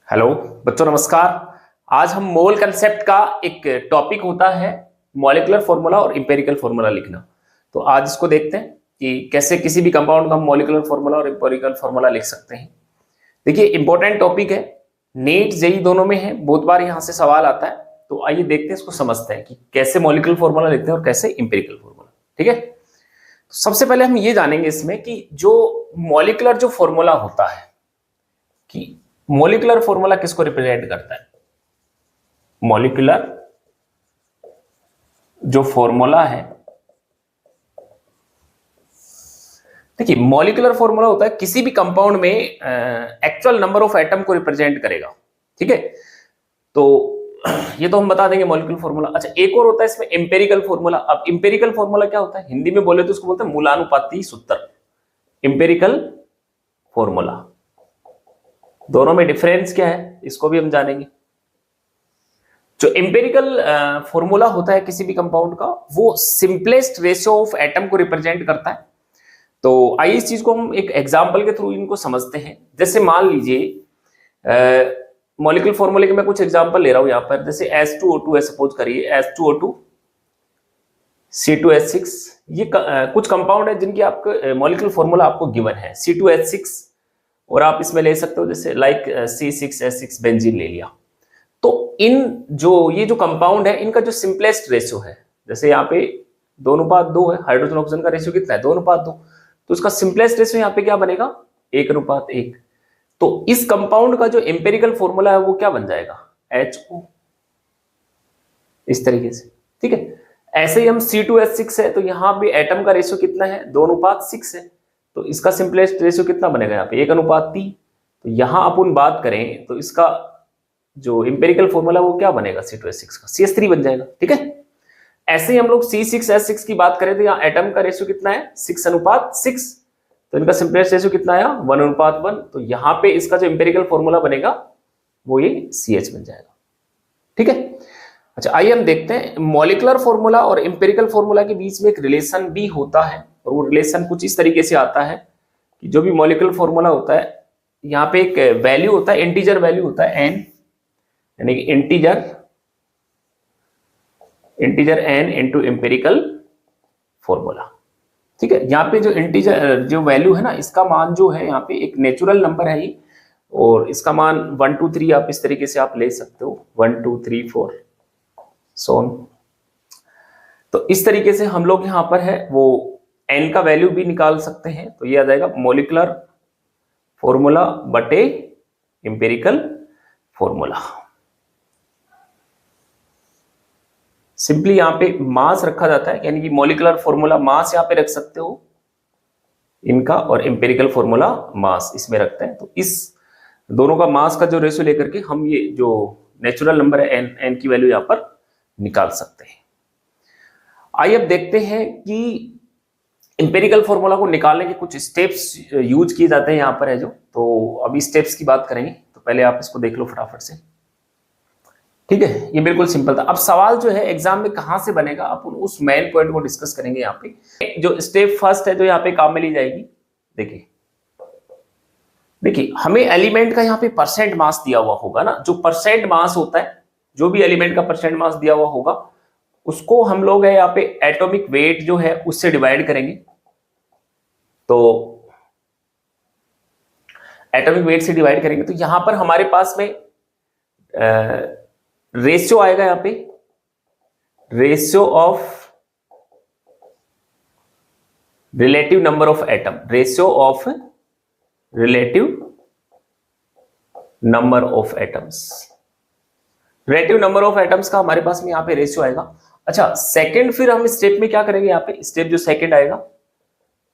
Hello बच्चों, नमस्कार। आज हम मोल कंसेप्ट का एक टॉपिक होता है मॉलिक्यूलर फॉर्मूला और इंपेरिकल फॉर्मूला लिखना। तो आज इसको देखते हैं कि कैसे किसी भी कंपाउंड का हम मॉलिक्यूलर फॉर्मूला और इंपेरिकल फॉर्मूला लिख सकते हैं। देखिए, इंपॉर्टेंट टॉपिक है, नीट जेईई दोनों में है, बहुत बार यहाँ से सवाल आता है। तो आइए देखते हैं, इसको समझते हैं कि कैसे मॉलिक्यूलर फॉर्मूला लिखते हैं और कैसे इंपेरिकल फॉर्मूला। ठीक है, तो सबसे पहले हम ये जानेंगे इसमें कि जो मॉलिक्यूलर जो फॉर्मूला होता है कि मॉलिक्यूलर फॉर्मूला किसको रिप्रेजेंट करता है। मॉलिक्यूलर जो फॉर्मूला है, देखिए मॉलिक्यूलर फॉर्मूला होता है किसी भी कंपाउंड में एक्चुअल नंबर ऑफ एटम को रिप्रेजेंट करेगा। ठीक है, तो ये तो हम बता देंगे मॉलिक्यूलर फॉर्मूला। अच्छा, एक और होता है इसमें एम्पेरिकल फॉर्मूला। अब एम्पेरिकल फॉर्मूला क्या होता है, हिंदी में बोले तो उसको बोलते हैं मूलानुपाती सूत्र। एम्पेरिकल फॉर्मूला, दोनों में डिफरेंस क्या है इसको भी हम जानेंगे। जो एम्पेरिकल फॉर्मूला होता है किसी भी कंपाउंड का, वो सिंपलेस्ट रेशियो ऑफ एटम को रिप्रेजेंट करता है। तो आइए इस चीज को हम एक एग्जांपल के थ्रू इनको समझते हैं। जैसे मान लीजिए मॉलिक्यूलर फॉर्मूले के मैं कुछ एग्जांपल ले रहा हूं यहां पर। जैसे H2O2 है, सपोज करिए H2O2 C2H6। ये कुछ कंपाउंड है जिनकी आपको मॉलिक्यूलर फॉर्मूला आपको गिवन है C2H6, और आप इसमें ले सकते हो जैसे लाइक C6H6 बेंजीन ले लिया। तो इन ये जो कंपाउंड है, इनका जो सिंपलेस्ट रेशियो है, जैसे यहाँ पे 2:2 है, हाइड्रोजन ऑक्सीजन का रेशियो कितना है 2:2, तो इसका सिंपलेस्ट रेशियो यहाँ पे क्या बनेगा 1:1। तो इस कंपाउंड का जो एम्पेरिकल फॉर्मूला है वो क्या बन जाएगा HO, इस तरीके से। ठीक है, ऐसे ही हम C2H6 है, तो यहाँ पे एटम का रेशियो कितना है 2:6 है, तो इसका सिंपलेस्ट रेशियो कितना बनेगा यहाँ पे 1:3। तो यहां अपन बात करें तो इसका जो एम्पेरिकल फॉर्मूला वो क्या बनेगा C2H6 का CH3 बन जाएगा। ठीक है, ऐसे ही हम लोग C6H6 की बात करें तो यहाँ एटम का रेशियो कितना है 6:6, तो इनका सिंपलेस्ट रेशियो कितना आया 1:1। तो यहाँ पे इसका जो एम्पेरिकल फॉर्मूला बनेगा वो ये CH बन जाएगा। ठीक है, अच्छा आइए हम देखते हैं मॉलिक्यूलर फॉर्मूला और एम्पेरिकल फॉर्मूला के बीच में एक रिलेशन भी होता है, और वो रिलेशन कुछ इस तरीके से आता है कि जो भी मॉलिक्यूलर फॉर्मूला होता है, यहाँ पे एक वैल्यू होता है, इंटीजर वैल्यू होता है n, यानी कि integer n into empirical formula. ठीक है, यहाँ पे जो इंटीजर जो वैल्यू है ना, इसका मान जो है यहाँ पे एक नेचुरल नंबर है ये, और इसका मान 1 2 3 आप इस तरीके से आप ले सकते हो 1 2 3 4 सोन। तो इस तरीके से हम लोग यहाँ पर है वो n का वैल्यू भी निकाल सकते हैं। तो ये आ जाएगा मॉलिक्यूलर फॉर्मूला बटे एम्पेरिकल फॉर्मूला। सिंपली यहाँ पे मास रखा जाता है, यानी कि मॉलिक्यूलर फॉर्मूला मास यहाँ पे रख सकते हो इनका, और एम्पेरिकल फॉर्मूला मास इसमें रखते हैं। तो इस दोनों का मास का जो रेशियो लेकर के हम ये जो नेचुरल नंबर है n की वैल्यू यहाँ पर निकाल सकते हैं। आइए अब देखते हैं कि इंपेरिकल फॉर्मूला को निकालने के कुछ स्टेप्स यूज किए जाते हैं यहाँ पर है जो। तो अभी स्टेप्स की बात करेंगे, तो पहले आप इसको देख लो फटाफट से। ठीक है, ये बिल्कुल सिंपल था। अब सवाल जो है एग्जाम में कहां से बनेगा, अपन उस मेन पॉइंट को डिस्कस करेंगे यहाँ पे। जो स्टेप फर्स्ट है जो यहाँ पे काम में ली जाएगी, देखिए हमें एलिमेंट का यहाँ पे परसेंट मास दिया हुआ होगा ना, जो परसेंट मास होता है, जो भी एलिमेंट का परसेंट मास दिया हुआ होगा उसको हम लोग है यहाँ पे एटॉमिक वेट जो है उससे डिवाइड करेंगे। तो एटॉमिक वेट से डिवाइड करेंगे तो यहां पर हमारे पास में रेशियो आएगा, यहाँ पे ratio of relative number of atom, ratio of relative number of atoms, relative number of atoms का हमारे पास में यहाँ पे रेशियो आएगा। अच्छा, सेकंड फिर हम स्टेप में क्या करेंगे, यहाँ पे स्टेप जो सेकंड आएगा,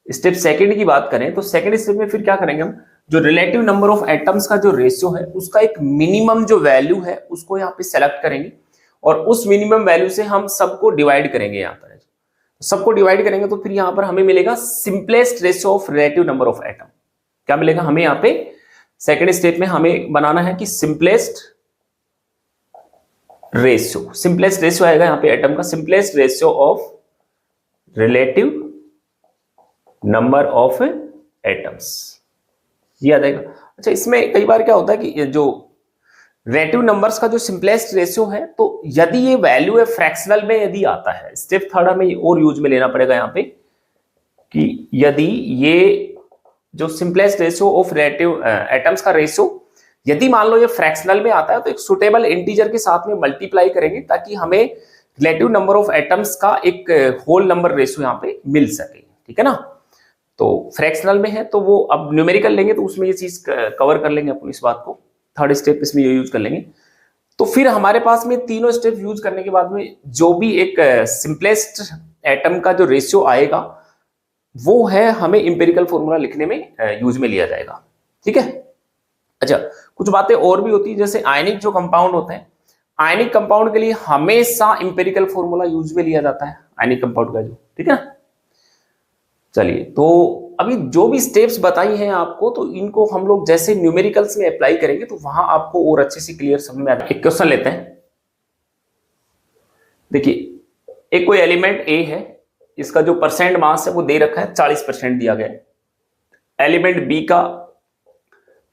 स्टेप सेकंड की बात करें तो सेकंड स्टेप में फिर क्या करेंगे हम, जो रिलेटिव नंबर ऑफ एटम्स का जो रेशियो है उसका एक मिनिमम जो वैल्यू है उसको यहाँ पे सेलेक्ट करेंगे, और उस मिनिमम वैल्यू से हम सबको डिवाइड करेंगे। यहाँ पर सबको डिवाइड करेंगे तो फिर यहाँ पर हमें मिलेगा simplest ratio of relative number of atom. क्या मिलेगा हमें यहाँ पे सेकंड स्टेप में हमें बनाना है कि सिंपलेस्ट रेशियो आएगा यहाँ पे एटम का, simplest ratio of relative number of atoms, ये आ जाएगा। अच्छा, इसमें कई बार क्या होता है कि जो रिलेटिव नंबर्स का जो सिंपलेस्ट रेशियो है, तो यदि ये वैल्यू है फ्रैक्शनल में यदि आता है, स्टेप थर्ड हमें और यूज में लेना पड़ेगा यहाँ पे कि यदि ये जो simplest ratio of relative atoms का रेशियो यदि मान लो ये फ्रैक्शनल में आता है, तो एक सुटेबल इंटीजर के साथ में मल्टीप्लाई करेंगे ताकि हमें रिलेटिव नंबर ऑफ एटम्स का एक होल नंबर रेशियो यहाँ पे मिल सके, ठीक है ना। तो फ्रैक्शनल में है तो वो अब न्यूमेरिकल लेंगे तो उसमें ये चीज कवर कर लेंगे अपन इस बात को, थर्ड स्टेप इसमें ये यूज कर लेंगे। तो फिर हमारे पास में तीनों स्टेप यूज करने के बाद में जो भी एक सिंपलेस्ट एटम का जो रेशियो आएगा वो है हमें इंपेरिकल फॉर्मूला लिखने में यूज में लिया जाएगा, ठीक है। अच्छा, कुछ बातें और भी होती है, जैसे आयनिक जो कंपाउंड होते हैं, आयनिक कंपाउंड के लिए हमेशा इंपेरिकल फॉर्मूला यूज में लिया जाता है आयनिक कंपाउंड का जो, ठीक है ना। चलिए, तो अभी जो भी स्टेप्स बताई हैं आपको, तो इनको हम लोग जैसे न्यूमेरिकल्स में अप्लाई करेंगे तो वहां आपको और अच्छे से क्लियर समझ में आता है। एक क्वेश्चन लेते हैं, देखिए एक कोई एलिमेंट ए है, इसका जो परसेंट मास है वो दे रखा है 40% दिया गया है। एलिमेंट बी का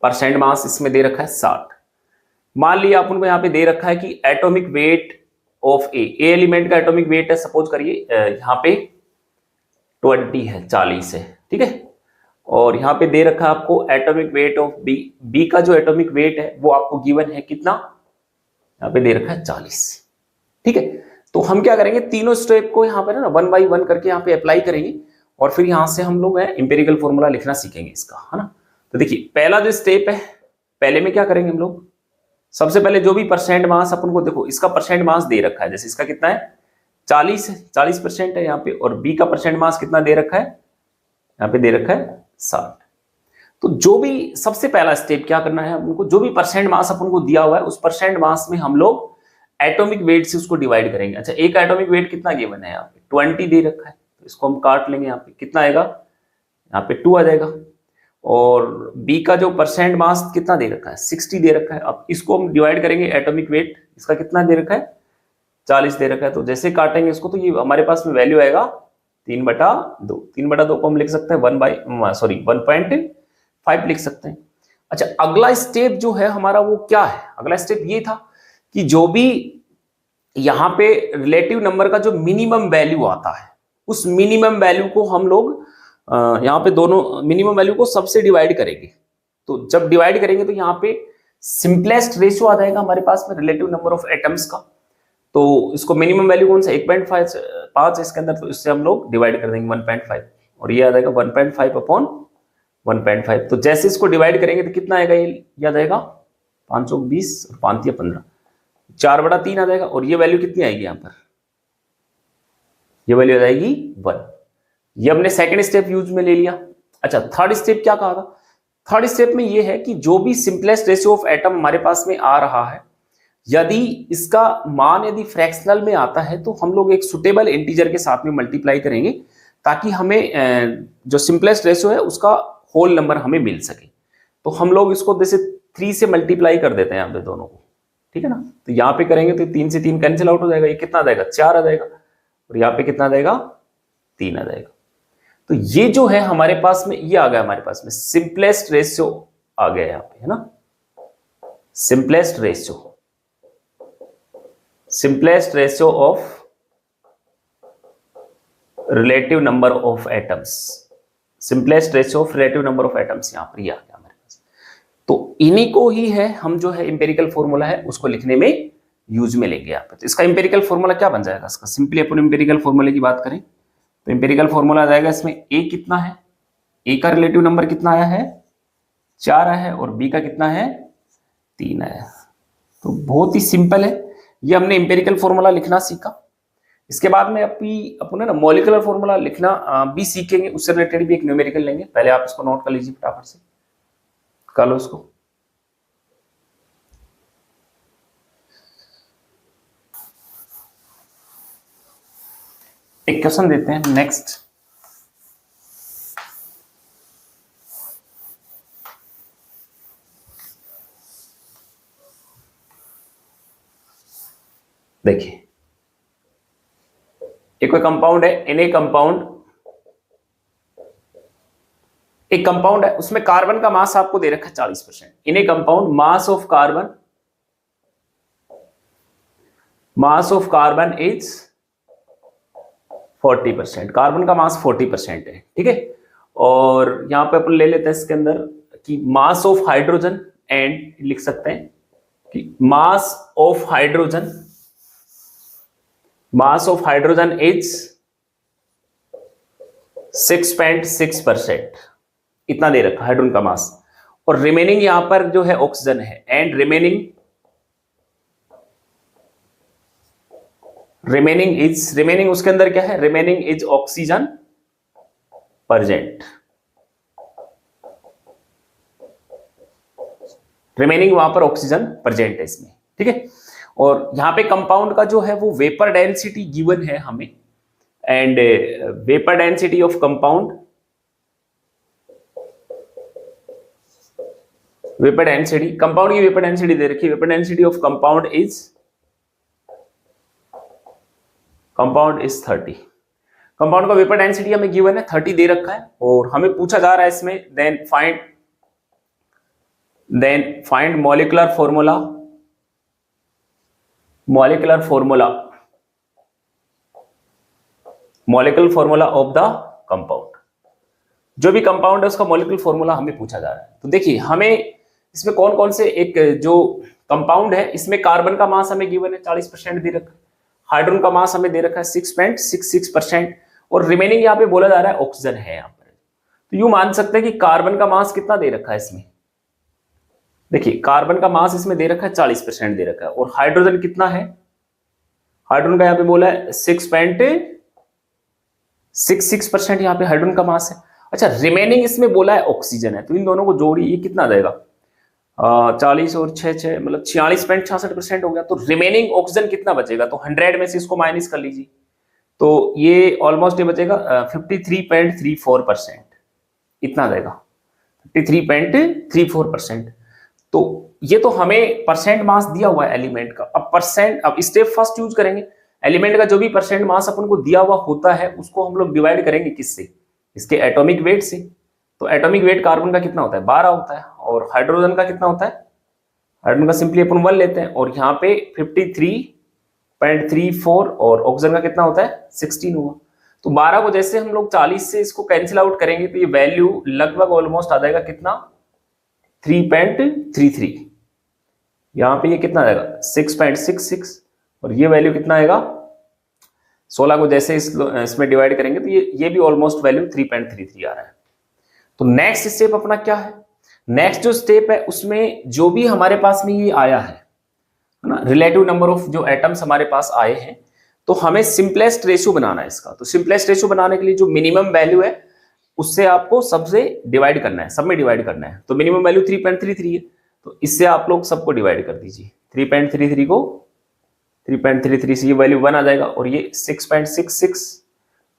परसेंट मास इसमें दे रखा है 60। मान लिया अपन को यहाँ पे दे रखा है कि atomic weight of A element का एटॉमिक वेट है, सपोज करिए यहाँ पे 20 है, 40 है, ठीक है। और यहाँ पे दे रखा है आपको atomic weight of B, B का जो एटॉमिक वेट है वो आपको गिवन है कितना, यहाँ पे दे रखा है 40, ठीक है। तो हम क्या करेंगे, तीनों स्टेप को यहाँ पे ना 1 बाई 1 करके यहाँ पे अप्लाई करेंगे और फिर यहाँ से हम लोग इंपेरिकल फॉर्मूला लिखना सीखेंगे इसका, है ना। तो देखिए पहला जो स्टेप है, पहले में क्या करेंगे हम लोग, सबसे पहले जो भी परसेंट मास अपन को, देखो इसका परसेंट मास दे रखा है, जैसे इसका कितना है 40 है, 40% है यहाँ पे, और बी का परसेंट मास कितना दे रखा है, यहाँ पे दे रखा है 60। तो जो भी सबसे पहला स्टेप क्या करना है अपन को, जो भी परसेंट मास अपन को दिया हुआ है उस परसेंट मास में हम लोग एटॉमिक वेट से उसको डिवाइड करेंगे। अच्छा, एक एटॉमिक वेट कितना गिवन है, यहाँ पे 20 दे रखा है, तो इसको हम काट लेंगे, यहाँ पे कितना आएगा, यहाँ पे 2 आ जाएगा। और बी का जो परसेंट मास कितना दे रखा है 60 दे रखा है, अब इसको हम डिवाइड करेंगे एटॉमिक वेट, इसका कितना दे रखा है 40 दे रखा है, तो जैसे काटेंगे इसको तो ये हमारे पास में वैल्यू आएगा 3/2। 3/2 को हम लिख सकते हैं 1.5 लिख सकते हैं। अच्छा, अगला स्टेप जो है हमारा वो क्या है, अगला स्टेप ये था कि जो भी यहाँ पे रिलेटिव नंबर का जो मिनिमम वैल्यू आता है उस मिनिमम वैल्यू को हम लोग यहाँ पे दोनों मिनिमम वैल्यू को सबसे डिवाइड करेंगे। तो जब डिवाइड करेंगे तो यहाँ पे सिंपलेस्ट रेशियो आ जाएगा हमारे पास में रिलेटिव नंबर ऑफ एटम्स का, तो इसको मिनिमम वैल्यू कौन सा 1.5 इसके अंदर, तो इससे हम लोग डिवाइड कर देंगे 1.5 और ये आ जाएगा 1.5 अपॉन 1.5। तो जैसे इसको डिवाइड करेंगे तो कितना आएगा, ये आ जाएगा 520 और 5 या 15, 4/3 आ जाएगा। और ये वैल्यू कितनी आएगी यहाँ पर, ये वैल्यू आ जाएगी 1। ये हमने सेकंड स्टेप यूज में ले लिया। अच्छा, थर्ड स्टेप क्या कहा था, थर्ड स्टेप में ये है कि जो भी सिंपलेस्ट रेशियो ऑफ एटम हमारे पास में आ रहा है, यदि इसका मान यदि फ्रैक्शनल में आता है तो हम लोग एक सुटेबल इंटीजर के साथ में मल्टीप्लाई करेंगे ताकि हमें जो सिंपलेस्ट रेशियो है उसका होल नंबर हमें मिल सके। तो हम लोग इसको जैसे 3 से मल्टीप्लाई कर देते हैं यहाँ पे दोनों को, ठीक है ना। तो यहाँ पे करेंगे तो 3 से 3 कैंसिल आउट हो जाएगा, ये कितना आ जाएगा 4 आ जाएगा, और यहाँ पे कितना आ जाएगा 3 आ जाएगा। तो ये जो है हमारे पास में ये आ गया, हमारे पास में सिंपलेस्ट रेशियो आ गया यहाँ पे, है ना। Simplest ratio of relative number of atoms, simplest ratio of relative number of atoms यहाँ पर ये आ गया हमारे पास। तो इन्हीं को ही है हम जो है इंपेरिकल फॉर्मूला है उसको लिखने में यूज में लेंगे यहाँ पे। तो इसका इंपेरिकल फॉर्मूला क्या बन जाएगा, इसका सिंपली अपन इंपेरिकल फॉर्मूले की बात करें तो इंपेरिकल फॉर्मूला आ जाएगा इसमें, ए कितना है, ए का रिलेटिव नंबर कितना आया है 4 आया है, और बी का कितना है 3 आया है। तो बहुत ही सिंपल है, ये हमने इंपेरिकल फॉर्मूला लिखना सीखा। इसके बाद में अपन ना मॉलिक्यूलर फॉर्मूला लिखना भी सीखेंगे, उससे रिलेटेड भी एक न्यूमेरिकल लेंगे। पहले आप इसको नोट कर लीजिए फटाफट से, कर लो इसको। एक क्वेश्चन देते हैं नेक्स्ट। देखिए एक कोई कंपाउंड है, इन ए कंपाउंड, एक कंपाउंड है उसमें कार्बन का मास आपको दे रखा है 40%। In a compound mass of carbon mass of carbon is 40%, carbon का मास 40% है, ठीक है। और यहां पे अपन ले लेते हैं इसके अंदर कि मास ऑफ हाइड्रोजन, एंड लिख सकते हैं कि मास ऑफ हाइड्रोजन इज 6.6%, इतना दे रखा हाइड्रोजन का मास। और रिमेनिंग यहां पर जो है ऑक्सीजन है, एंड रिमेनिंग उसके अंदर क्या है, remaining is oxygen present, remaining वहां पर ऑक्सीजन प्रेजेंट है इसमें, ठीक है। और यहां पे कंपाउंड का जो है वो वेपर डेंसिटी गिवन है हमें, and vapour density of compound, compound की वेपर डेंसिटी दे रखी है, vapour density of compound is 30। Compound का वेपर डेंसिटी हमें गिवन है 30 दे रखा है, और हमें पूछा जा रहा है इसमें then find molecular formula of the compound. जो भी कंपाउंड है उसका मॉलिक्यूलर फॉर्मूला हमें पूछा जा रहा है। तो देखिए हमें इसमें कौन कौन से एक जो कंपाउंड है, इसमें कार्बन का मास हमें गिवन है 40% दे रखा है, हाइड्रोजन का मास हमें दे रखा है 6.66%, और रिमेनिंग यहाँ पे बोला जा रहा है ऑक्सीजन है यहाँ पर। तो यूं मान सकते हैं कि कार्बन का मास कितना दे रखा है इसमें, देखिए कार्बन का मास इसमें दे रखा है 40% दे रखा है, और हाइड्रोजन कितना है, हाइड्रोजन का यहाँ पे बोला है 6.66% यहाँ पे हाइड्रोजन का मास है। अच्छा, रिमेनिंग इसमें बोला है ऑक्सीजन है, तो इन दोनों को जोड़ी ये कितना देगा, 40 और 6 मतलब 46.66% हो गया। तो रिमेनिंग ऑक्सीजन कितना बचेगा, तो 100 में से इसको माइनस कर लीजिए, तो ये ऑलमोस्ट ये बचेगा 53.34%, इतना देगा 53.34%। तो ये तो हमें परसेंट मास दिया हुआ है एलिमेंट का। अब स्टेप फर्स्ट यूज करेंगे, एलिमेंट का जो भी परसेंट मास अपन को दिया हुआ होता है उसको हम लोग डिवाइड करेंगे किससे, इसके एटॉमिक वेट से। तो एटॉमिक वेट कार्बन का कितना होता है, 12 होता है, और हाइड्रोजन का कितना होता है, हाइड्रोजन का सिंपली अपन 1 लेते हैं, और यहाँ पे 53.34, और ऑक्सीजन का कितना होता है 16 हुआ। तो 12 को जैसे हम लोग 40 से इसको कैंसिल आउट करेंगे तो ये वैल्यू लगभग ऑलमोस्ट आ जाएगा कितना, 3.33। यहाँ पे ये कितना आएगा 6.66, और ये वैल्यू कितना आएगा, 16 को जैसे इसमें डिवाइड करेंगे तो ये भी ऑलमोस्ट वैल्यू 3.33 आ रहा है। तो नेक्स्ट स्टेप अपना क्या है, नेक्स्ट जो स्टेप है उसमें जो भी हमारे पास में ये आया है ना, रिलेटिव नंबर ऑफ जो एटम्स हमारे पास आए हैं, तो हमें सिंपलेस्ट रेशियो बनाना है इसका। तो सिंपलेस्ट रेशियो बनाने के लिए जो मिनिमम वैल्यू है उससे आपको सबसे डिवाइड करना है, सब में डिवाइड करना है। तो मिनिमम वैल्यू 3.33 है, तो इससे आप लोग सबको डिवाइड कर दीजिए, 3.33 को 3.33 से ये वैल्यू 1 आ जाएगा, और ये 6.66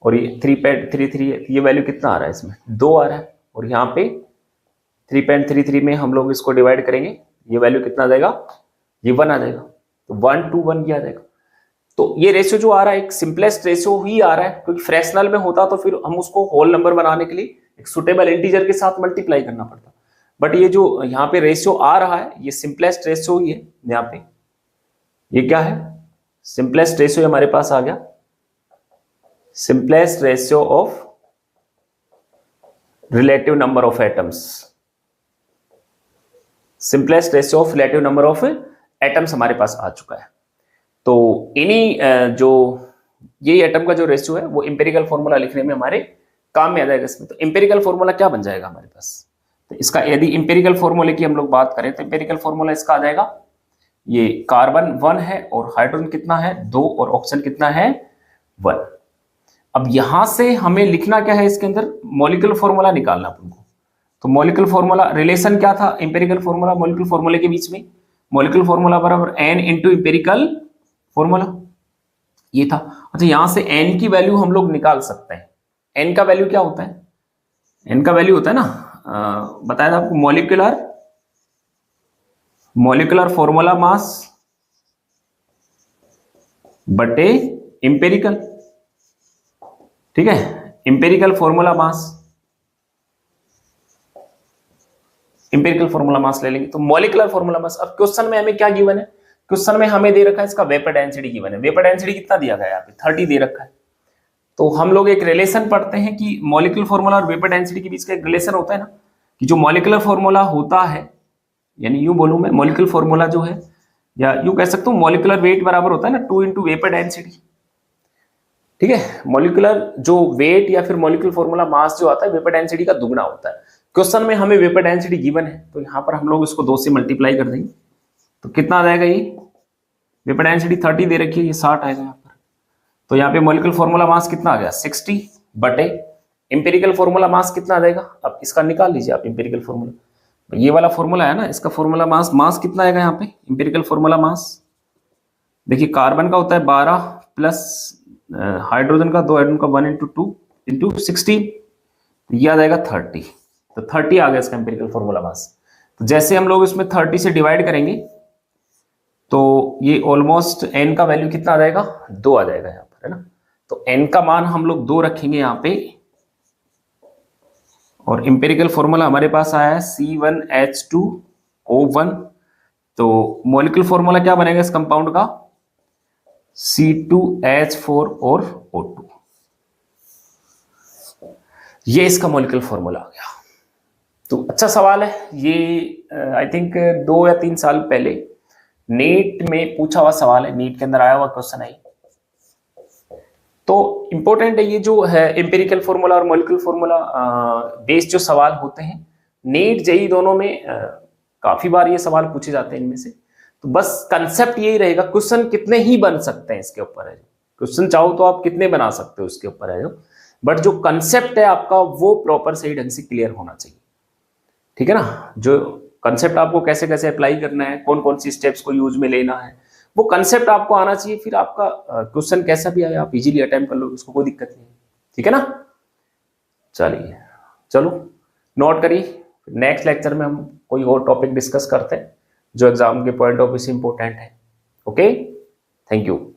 और ये 3.33 है, ये वैल्यू कितना आ रहा है इसमें 2 आ रहा है, और यहाँ पे 3.33 में हम लोग इसको डिवाइड करेंगे, ये वैल्यू कितना आ जाएगा, ये 1 आ जाएगा, तो 1 to 1 ये आ जाएगा। तो ये रेशियो जो आ रहा है एक सिंपलेस्ट रेशियो ही आ रहा है, क्योंकि फ्रैक्शनल में होता तो फिर हम उसको होल नंबर बनाने के लिए एक सुटेबल इंटीजर के साथ मल्टीप्लाई करना पड़ता। बट ये जो यहाँ पे रेशियो आ रहा है ये सिंपलेस्ट रेशियो ही है। यहाँ पे ये क्या है, सिंपलेस्ट रेशियो हमारे पास आ गया, simplest ratio of relative number of atoms, simplest ratio of relative number of atoms हमारे पास आ चुका है। तो इन्हीं जो ये एटम का जो रेशियो है वो इंपेरिकल फॉर्मूला लिखने में हमारे काम में आ जाएगा इसमें। तो इंपेरिकल फॉर्मूला क्या बन जाएगा हमारे पास, तो इसका यदि इंपेरिकल फॉर्मूले की हम लोग बात करें तो इंपेरिकल फॉर्मूला इसका आ जाएगा, ये कार्बन 1 है और हाइड्रोजन कितना है 2 और ऑक्सीजन कितना है 1। अब यहां से हमें लिखना क्या है, इसके अंदर मॉलिक्यूलर फॉर्मूला निकालना तुमको। तो मॉलिक्यूलर फॉर्मूला रिलेशन क्या था, इंपेरिकल फॉर्मूला मॉलिक्यूलर फॉर्मूले के बीच में, मॉलिक्यूलर फॉर्मूला बराबर n इंटू इंपेरिकल फॉर्मूला ये था। अच्छा, यहां से n की वैल्यू हम लोग निकाल सकते हैं। n का वैल्यू क्या होता है, n का वैल्यू होता है ना, बताया था आपको, मॉलिक्यूलर फॉर्मूला मास बटे इंपेरिकल, ठीक है, empirical formula mass, empirical formula mass ले लेंगे। तो मॉलिक्यूलर फॉर्मूला मास, अब क्वेश्चन में हमें क्या गिवन है, क्वेश्चन में हमें दे रखा है इसका वेपर डेंसिटी गिवन है। वेपर डेंसिटी कितना दिया गया है यहाँ पे 30 दे रखा है। तो हम लोग एक रिलेशन पढ़ते हैं कि मॉलिक्यूलर फॉर्मूला और वेपर डेंसिटी के बीच का एक रिलेशन होता है ना, कि जो मॉलिक्यूलर फॉर्मूला होता है, यानी यूं बोलूं मैं, मॉलिक्यूलर फॉर्मूला जो है, या यूं कह सकता हूं मॉलिक्यूलर वेट बराबर होता है ना 2 इंटू वेपर डेंसिटी। ठीक है, मॉलिक्यूलर जो वेट या फिर मॉलिक्यूलर फॉर्मूला मास जो आता है वेपर डेंसिटी का दुगना होता है। क्वेश्चन में हमें वेपर डेंसिटी गिवन है, तो यहाँ पर हम लोग इसको 2 से मल्टीप्लाई कर देंगे तो कितना आ जाएगा, ये वेपर डेंसिटी 30 दे रखी है, ये 60 आएगा यहाँ पर। तो यहाँ पे मॉलिक्यूलर फॉर्मूला मास कितना आ गया 60 बटे इंपेरिकल फॉर्मूला मास कितना आ जाएगा। अब इसका निकाल लीजिए आप इंपेरिकल फॉर्मूला, ये वाला फॉर्मूला है ना, इसका फॉर्मूला मास कितना आएगा यहाँ पे इंपेरिकल फॉर्मूला मास। देखिए कार्बन का होता है 12 प्लस हाइड्रोजन का 2 हाइड्रोजन का 1 इंटू 2 इंटू 16, ये आ जाएगा 30। तो 30 आ गया इसका इंपेरिकल फॉर्मूला मास। तो जैसे हम लोग इसमें 30 से डिवाइड करेंगे तो ये ऑलमोस्ट n का वैल्यू कितना आ जाएगा 2 आ जाएगा यहाँ पर, है ना। तो n का मान हम लोग 2 रखेंगे यहाँ पे, और इंपेरिकल फॉर्मूला हमारे पास आया है C1H2O1। तो मॉलिक्यूलर फॉर्मूला क्या बनेगा इस कंपाउंड का C2H4 और O2। ये इसका मॉलिक्यूलर फॉर्मूला आ गया। तो अच्छा सवाल है ये, आई थिंक 2 या 3 साल पहले नीट में पूछा हुआ सवाल है, नीट के अंदर आया हुआ क्वेश्चन है। तो इंपॉर्टेंट है ये जो है एम्पिरिकल फॉर्मूला और मॉलिक्यूलर फॉर्मूला बेस्ड जो सवाल होते हैं, नीट जेईई दोनों में काफी बार ये सवाल पूछे जाते हैं इनमें से। तो बस कंसेप्ट यही रहेगा, क्वेश्चन कितने ही बन सकते हैं इसके ऊपर है, क्वेश्चन चाहो तो आप कितने बना सकते हो उसके ऊपर है, बट जो कंसेप्ट है आपका वो प्रॉपर सही ढंग से क्लियर होना चाहिए। ठीक है ना, जो कंसेप्ट आपको कैसे कैसे अप्लाई करना है, कौन कौन सी स्टेप्स को यूज में लेना है, वो कंसेप्ट आपको आना चाहिए। फिर आपका क्वेश्चन कैसा भी आए आप इजीली अटेम्प्ट कर लो, उसको कोई दिक्कत नहीं है। ठीक है ना, चलिए चलो नोट करिए, नेक्स्ट लेक्चर में हम कोई और टॉपिक डिस्कस करते हैं जो एग्जाम के पॉइंट ऑफ व्यू से इंपॉर्टेंट है। Okay, thank you.